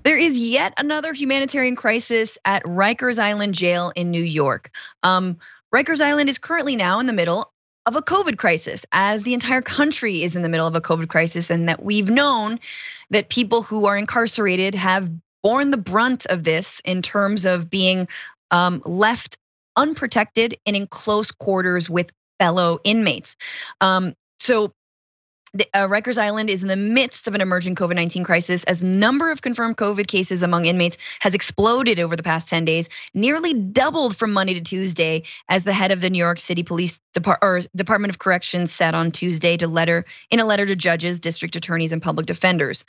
There is yet another humanitarian crisis at Rikers Island jail in New York. Rikers Island is currently now in the middle of a COVID crisis, as the entire country is in the middle of a COVID crisis, and that we've known that people who are incarcerated have borne the brunt of this in terms of being left unprotected and in close quarters with fellow inmates. So Rikers Island is in the midst of an emerging COVID-19 crisis as number of confirmed COVID cases among inmates has exploded over the past 10 days, nearly doubled from Monday to Tuesday, as the head of the New York City Police Department of Corrections said on Tuesday in a letter to judges, district attorneys, and public defenders.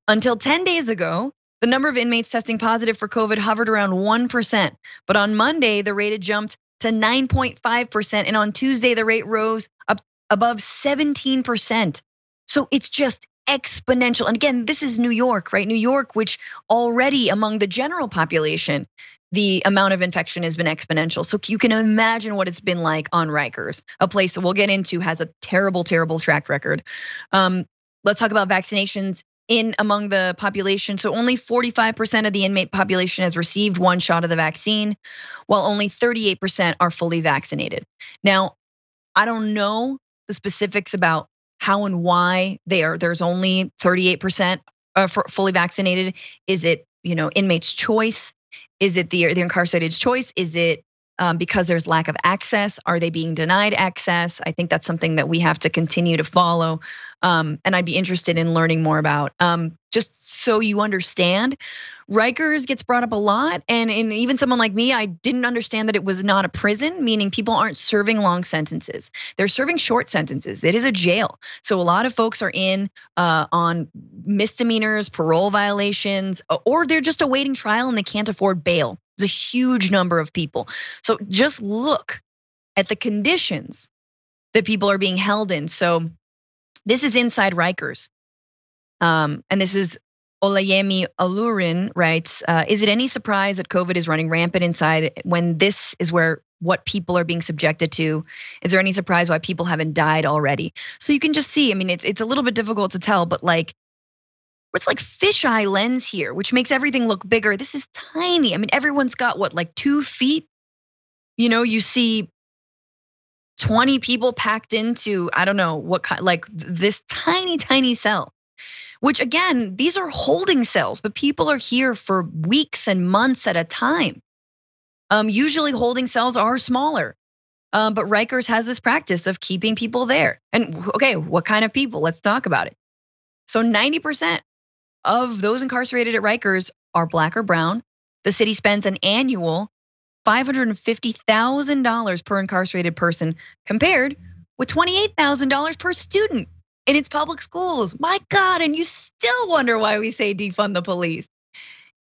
Until 10 days ago, the number of inmates testing positive for COVID hovered around 1%, but on Monday, the rate had jumped to 9.5%, and on Tuesday, the rate rose up above 17%. So it's just exponential. And again, this is New York, right? New York, which already among the general population, the amount of infection has been exponential. So you can imagine what it's been like on Rikers, a place that we'll get into has a terrible, terrible track record. Let's talk about vaccinations in among the population. So only 45% of the inmate population has received one shot of the vaccine, while only 38% are fully vaccinated. Now, I don't know the specifics about how and why there's only 38% fully vaccinated. Is it, inmates' choice? Is it the incarcerated's choice? Is it because there's lack of access? Are they being denied access? I think that's something that we have to continue to follow. And I'd be interested in learning more about. Just so you understand, Rikers gets brought up a lot. And even someone like me, I didn't understand that it was not a prison, meaning people aren't serving long sentences. They're serving short sentences. It is a jail. So a lot of folks are in on misdemeanors, parole violations, or they're just awaiting trial and they can't afford bail. It's a huge number of people. So just look at the conditions that people are being held in. So this is inside Rikers. And this is Olayemi Alurin writes, is it any surprise that COVID is running rampant inside when this is what people are being subjected to? Is there any surprise why people haven't died already? So you can just see, it's a little bit difficult to tell, but it's like fisheye lens here, which makes everything look bigger. This is tiny. Everyone's got what, 2 feet? You see 20 people packed into, I don't know what kind, this tiny, tiny cell. Which again, these are holding cells, but people are here for weeks and months at a time. Usually holding cells are smaller, but Rikers has this practice of keeping people there. And okay, what kind of people? Let's talk about it. So 90% of those incarcerated at Rikers are Black or brown. The city spends an annual $550,000 per incarcerated person, compared with $28,000 per student in its public schools. My God, and you still wonder why we say defund the police.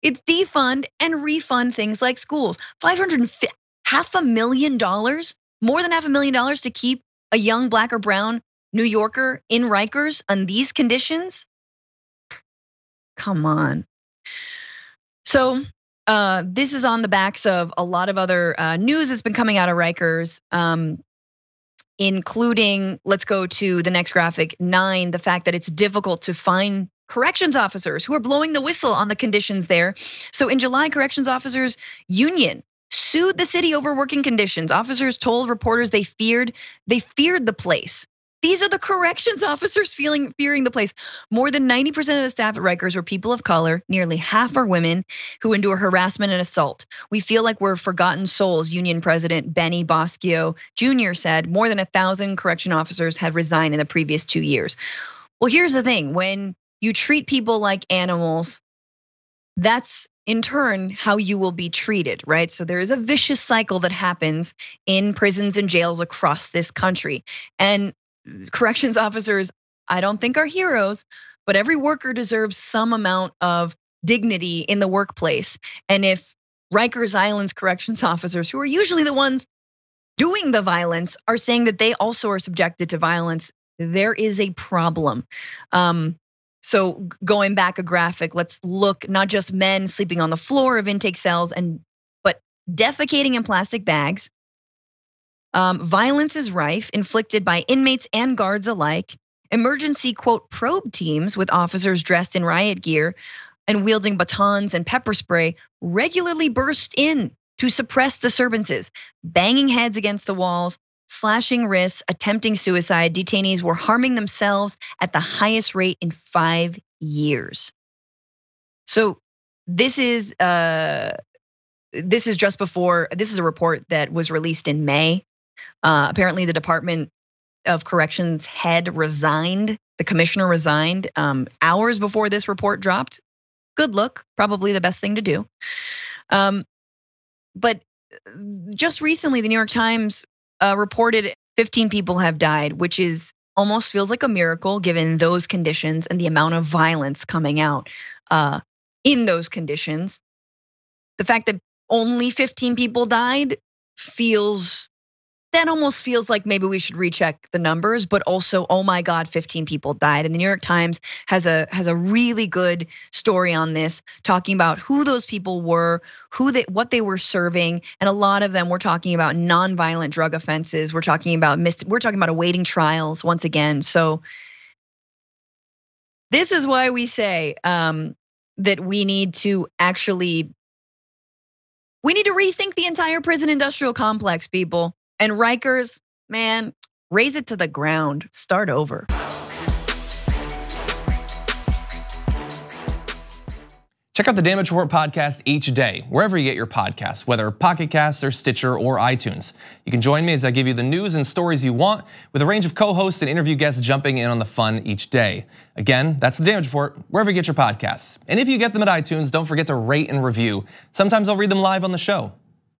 It's defund and refund things like schools. $500,000, more than $500,000 to keep a young Black or brown New Yorker in Rikers on these conditions? Come on. So this is on the backs of a lot of other news that's been coming out of Rikers, including, let's go to the next graphic, 9, the fact that it's difficult to find corrections officers who are blowing the whistle on the conditions there. So in July, corrections officers union sued the city over working conditions. Officers told reporters they feared the place. These are the corrections officers fearing the place. More than 90% of the staff at Rikers were people of color. Nearly half are women who endure harassment and assault. We feel like we're forgotten souls, Union President Benny Boschio Jr. said. More than 1,000 correction officers have resigned in the previous 2 years. Well, here's the thing. When you treat people like animals, that's in turn how you will be treated, right? So there is a vicious cycle that happens in prisons and jails across this country. And corrections officers, I don't think are heroes, but every worker deserves some amount of dignity in the workplace. And if Rikers Island's corrections officers, who are usually the ones doing the violence, are saying that they also are subjected to violence, there is a problem. So going back a graphic, let's look not just men sleeping on the floor of intake cells, but defecating in plastic bags. Violence is rife, inflicted by inmates and guards alike. Emergency, quote, probe teams with officers dressed in riot gear and wielding batons and pepper spray regularly burst in to suppress disturbances, banging heads against the walls, slashing wrists, attempting suicide. Detainees were harming themselves at the highest rate in 5 years. So this is just before, this is a report that was released in May. Apparently the Department of Corrections head resigned, the commissioner resigned hours before this report dropped. Good look, probably the best thing to do. But just recently, the New York Times reported 15 people have died, which is almost feels like a miracle given those conditions and the amount of violence coming out in those conditions. The fact that only 15 people died almost feels like maybe we should recheck the numbers, but also, oh my God, 15 people died. And the New York Times has a really good story on this, talking about who those people were, what they were serving, and a lot of them were talking about nonviolent drug offenses. We're talking about awaiting trials once again. So this is why we say that we need to rethink the entire prison industrial complex, people. And Rikers, man, raise it to the ground, start over. Check out the Damage Report podcast each day, wherever you get your podcasts, whether Pocket Casts or Stitcher or iTunes. You can join me as I give you the news and stories you want, with a range of co-hosts and interview guests jumping in on the fun each day. Again, that's the Damage Report, wherever you get your podcasts. And if you get them at iTunes, don't forget to rate and review. Sometimes I'll read them live on the show.